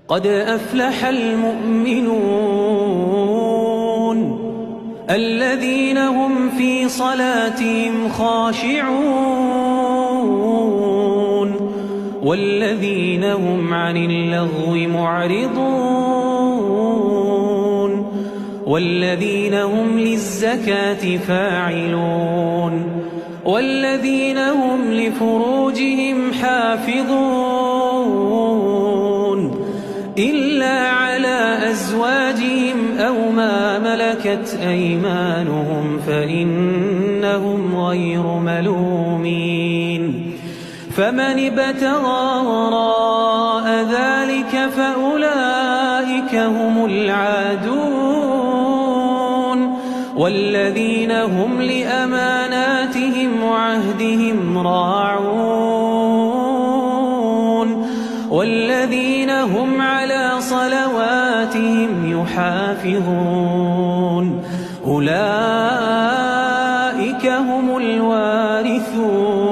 قد أفلح المؤمنون الذين هم في صلاتهم خاشعون والذين هم عن اللغو معرضون والذين هم للزكاة فاعلون والذين هم لفروجهم حافظون إلا على أزواجهم أو ما ملكت أيمانهم فإنهم غير ملومين فمن ابتغى وراء ذلك فأولئك هم العادون والذين هم لأماناتهم وعهدهم راعون والذين هم على صلواتهم يحافظون أولئك هم الوارثون